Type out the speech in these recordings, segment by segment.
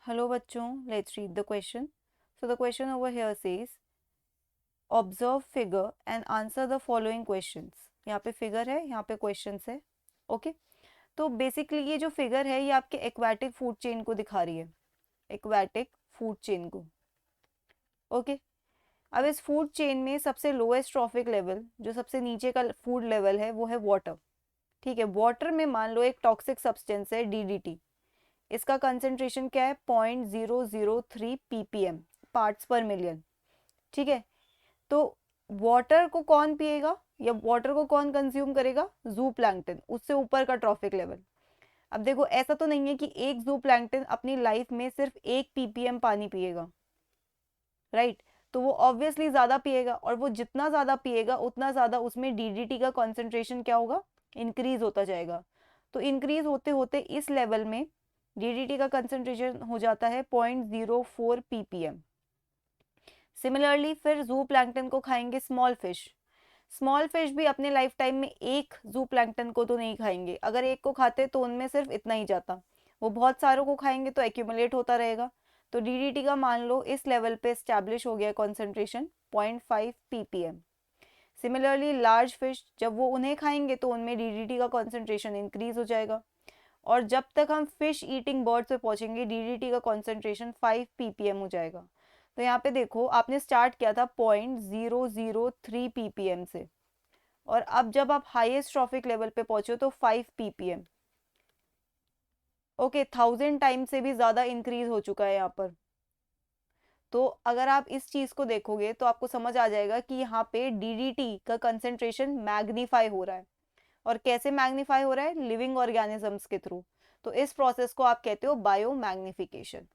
Hello बच्चों, let's read the question. So the question over here says observe figure and answer the following questions. यहाँ पे figure है, यहाँ पे questions है. Okay? तो बेसिकली ये जो फिगर है ये आपके एक्वाटिक फूड चेन को दिखा रही है, एक्वाटिक फूड चेन को. ओके अब इस फूड चेन में सबसे लोएस्ट ट्रॉफिक लेवल, जो सबसे नीचे का फूड लेवल है, वो है वाटर. ठीक है, वाटर में मान लो एक टॉक्सिक सब्सटेंस है डीडीटी. इसका कंसेंट्रेशन क्या है? 0.003 ppm पार्ट्स पर मिलियन. ठीक है, तो वाटर को कौन पिएगा या वाटर को कौन कंज्यूम करेगा? जू प्लैंकटन, उससे ऊपर का ट्रॉफिक लेवल. अब देखो ऐसा तो नहीं है कि एक जू प्लैंकटन अपनी लाइफ में सिर्फ 1 ppm पानी पिएगा, राइट? तो वो ऑब्वियसली ज्यादा पिएगा, और वो जितना ज्यादा पिएगा उतना ज्यादा उसमें डीडीटी का कॉन्सेंट्रेशन क्या होगा? इंक्रीज होता जाएगा. तो इंक्रीज होते होते इस लेवल में डीडीटी का कंसेंट्रेशन हो जाता है 0.04 ppm. सिमिलरली फिर जू प्लैंकटन को खाएंगे स्मॉल फिश. स्मॉल फिश भी अपने लाइफ टाइम में एक जू प्लैंकटन को तो नहीं खाएंगे. अगर एक को खाते तो उनमें सिर्फ इतना ही जाता. वो बहुत सारों को खाएंगे तो एक्यूमुलेट होता रहेगा. तो डीडीटी का मान लो इस लेवल पे स्टैब्लिश हो गया concentration 0.5 ppm. Similarly large fish, जब वो उन्हें खाएंगे तो उनमें डीडीटी का कॉन्सेंट्रेशन इंक्रीज हो जाएगा, और जब तक हम फिश ईटिंग बर्ड्स पे पहुंचेंगे डीडीटी का कॉन्सेंट्रेशन 5 ppm हो जाएगा. तो यहाँ पे देखो आपने स्टार्ट किया था 0.003 ppm से, और अब जब आप हाईएस्ट ट्रॉफिक लेवल पे पहुंचे तो 5 ppm. ओके, 1000 टाइम से भी ज्यादा इंक्रीज हो चुका है यहाँ पर. तो अगर आप इस चीज को देखोगे तो आपको समझ आ जाएगा कि यहाँ पे डीडीटी का कंसेंट्रेशन मैग्नीफाई हो रहा है. और कैसे मैग्नीफाई हो रहा है? लिविंग ऑर्गेनिजम्स के थ्रू. तो इस प्रोसेस को आप कहते हो बायो मैग्निफिकेशन.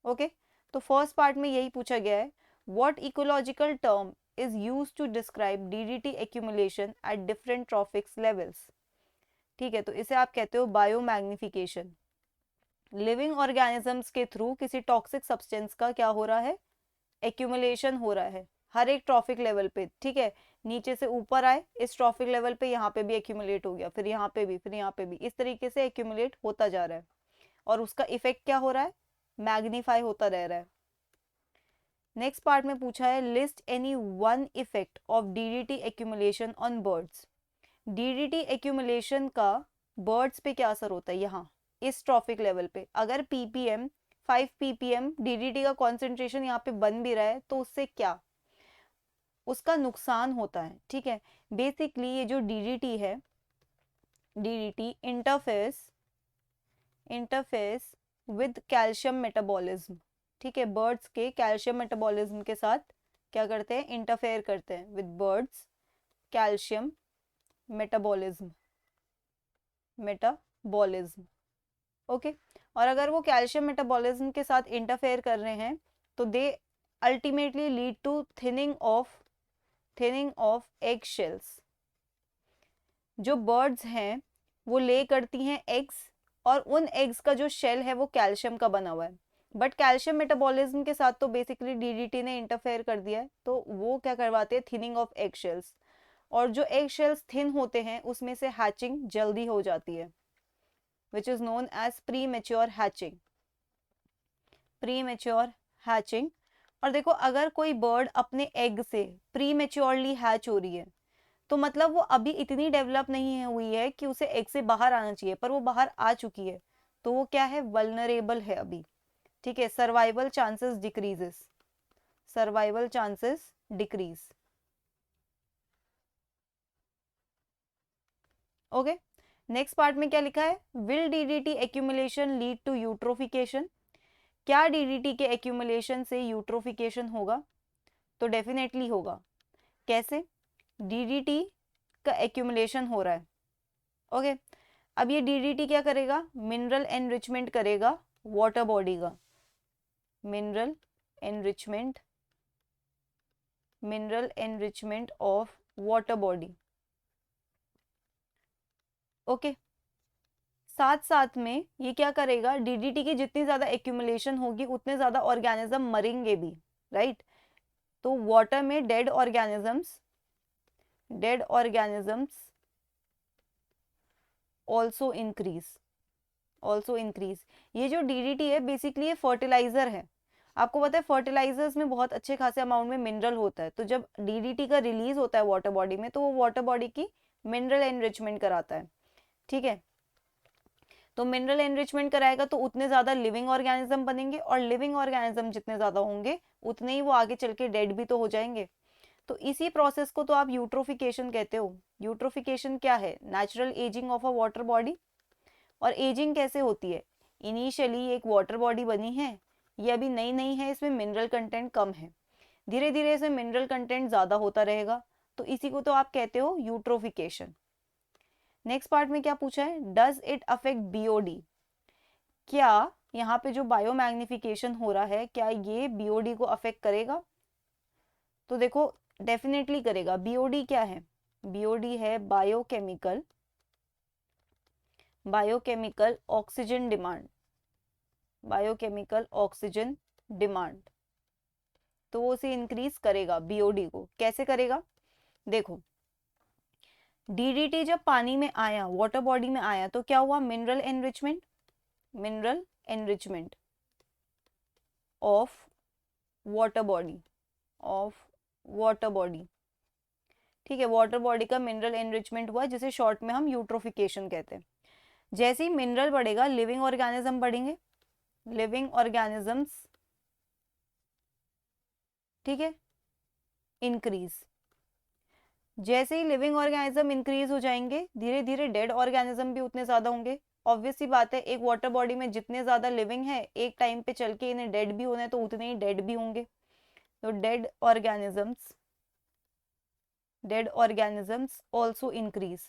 ओके, तो फर्स्ट पार्ट में यही पूछा गया है, what ecological term is used to describe DDT accumulation at different trophics levels. ठीक है, तो इसे आप कहते हो बायो मैग्निफिकेशन. लिविंग ऑर्गेनिजम्स के थ्रू किसी टॉक्सिक सब्सटेंस का क्या हो रहा है? एक्यूमुलेशन हो रहा है हर एक ट्रॉफिक लेवल पे. ठीक है, नीचे से ऊपर आए इस ट्रॉफिक लेवल पे, यहाँ पे भी एक्यूमुलेट हो गया, फिर यहाँ पे भी, फिर यहाँ पे भी, इस तरीके से एक्यूमुलेट होता जा रहा है. और उसका इफेक्ट क्या हो रहा है? मैग्नीफाई होता रह रहा है. नेक्स्ट पार्ट में पूछा है list any one effect of DDT accumulation on birds. DDT accumulation का बर्ड्स पे क्या असर होता है? यहाँ इस ट्रॉफिक लेवल पे अगर पीपीएम 5 ppm डीडीटी का कॉन्सेंट्रेशन यहाँ पे बन भी रहा है तो उससे क्या उसका नुकसान होता है. ठीक है, बेसिकली ये जो डीडीटी है, DDT interface with calcium metabolism. ठीक है, बर्ड्स के कैल्शियम मेटाबॉलिज्म के साथ क्या करते हैं? इंटरफेयर करते हैं with birds calcium metabolism. Okay, और अगर वो कैल्शियम मेटाबॉलिज्म के साथ इंटरफेयर कर रहे हैं तो they ultimately lead to thinning of egg shells. जो बर्ड्स हैं वो ले करती हैं एग्स, और उन एग्स का जो शेल है वो कैल्शियम का बना हुआ है. बट कैल्शियम मेटाबॉलिज्म के साथ तो बेसिकली डीडीटी ने इंटरफेयर कर दिया है, तो वो क्या करवाते हैं? Thinning of egg shells. और जो एग शेल्स थिन होते हैं उसमें से हैचिंग जल्दी हो जाती है, which is known as premature hatching. और देखो अगर कोई बर्ड अपने एग से प्री मेच्योरली हैच हो रही है तो मतलब वो अभी इतनी डेवलप नहीं हुई है कि उसे एग से बाहर आना चाहिए, पर वो बाहर आ चुकी है, तो वो क्या है? वल्नरेबल है अभी. ठीक है, survival chances decrease. Okay, next part में क्या लिखा है? Will DDT accumulation lead to eutrophication. क्या डीडीटी के एक्यूमुलेशन से यूट्रोफिकेशन होगा? तो डेफिनेटली होगा. कैसे? डीडीटी का एक्यूमुलेशन हो रहा है. ओके, अब ये डीडीटी क्या करेगा? मिनरल एनरिचमेंट करेगा वाटर बॉडी का. Mineral enrichment of water body. Okay, साथ साथ में ये क्या करेगा? डीडीटी की जितनी ज्यादा एक्यूमुलेशन होगी उतने ज्यादा ऑर्गेनिज्म मरेंगे भी, राइट? तो वाटर में dead organisms also increase. Also increase. ये जो DDT है बेसिकली ये फर्टिलाइजर है। आपको पता है फर्टिलाइजर्स में बहुत अच्छे खासे अमाउंट में मिनरल होता है, तो जब DDT का रिलीज होता है वाटर बॉडी में तो वो वाटर बॉडी की मिनरल एनरिचमेंट कराता है। ठीक है, तो मिनरल एनरिचमेंट कराएगा तो उतने ज़्यादा लिविंग ऑर्गेनिज्म बनेंगे, और लिविंग ऑर्गेनिज्म जितने ज़्यादा होंगे उतने ही वो आगे चल के डेड भी तो हो जाएंगे। तो इसी प्रोसेस को तो आप यूट्रोफिकेशन कहते हो। यूट्रोफिकेशन क्या है? Natural ageing of a water body. और एजिंग कैसे होती है? इनिशियली एक वाटर बॉडी बनी है, ये अभी नई नई है, इसमें मिनरल कंटेंट कम है, धीरे धीरे इसमें मिनरल कंटेंट ज़्यादा होता रहेगा, तो इसी को तो आप कहते हो यूट्रोफिकेशन। नेक्स्ट पार्ट में क्या पूछा है? Does it affect BOD? क्या यहाँ पे जो बायोमैग्निफिकेशन हो रहा है क्या ये BOD को अफेक्ट करेगा? तो देखो डेफिनेटली करेगा। BOD क्या है? BOD है biochemical oxygen demand. Biochemical oxygen demand, तो वो उसे इंक्रीज करेगा BOD को। कैसे करेगा? देखो DDT जब पानी में आया, वाटर बॉडी में आया, तो क्या हुआ? Mineral enrichment of water body. ठीक है, वाटर बॉडी का मिनरल एनरिचमेंट हुआ, जिसे शॉर्ट में हम यूट्रोफिकेशन कहते हैं। जैसे ही मिनरल बढ़ेगा लिविंग ऑर्गेनिज्म बढ़ेंगे, लिविंग ऑर्गेनिजम्स, ठीक है, इंक्रीज। जैसे ही लिविंग ऑर्गेनिज्म इंक्रीज हो जाएंगे धीरे धीरे डेड ऑर्गेनिज्म भी उतने ज्यादा होंगे। ऑब्वियस सी बात है, एक वाटर बॉडी में जितने ज्यादा लिविंग है एक टाइम पे चल के इन्हें डेड भी होना है, तो उतने ही डेड भी होंगे। तो डेड ऑर्गेनिजम्स ऑल्सो इंक्रीज।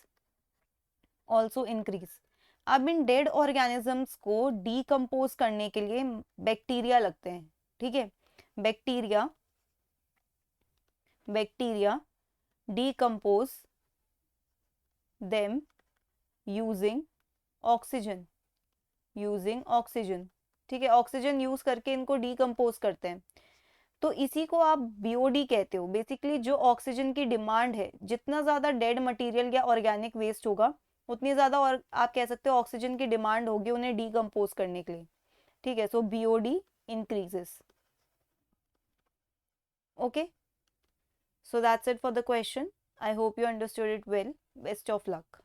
अब इन डेड ऑर्गेनिजम्स को डीकम्पोज करने के लिए बैक्टीरिया लगते हैं। ठीक है, bacteria decompose them using oxygen। ठीक है, ऑक्सीजन यूज करके इनको डीकम्पोज करते हैं। तो इसी को आप BOD कहते हो। बेसिकली जो ऑक्सीजन की डिमांड है, जितना ज्यादा डेड मटेरियल या ऑर्गेनिक वेस्ट होगा उतनी ज्यादा, और आप कह सकते हो ऑक्सीजन की डिमांड होगी उन्हें डीकम्पोज करने के लिए। ठीक है, सो BOD increases. Okay, so that's it for the question. I hope you understood it well. Best of luck.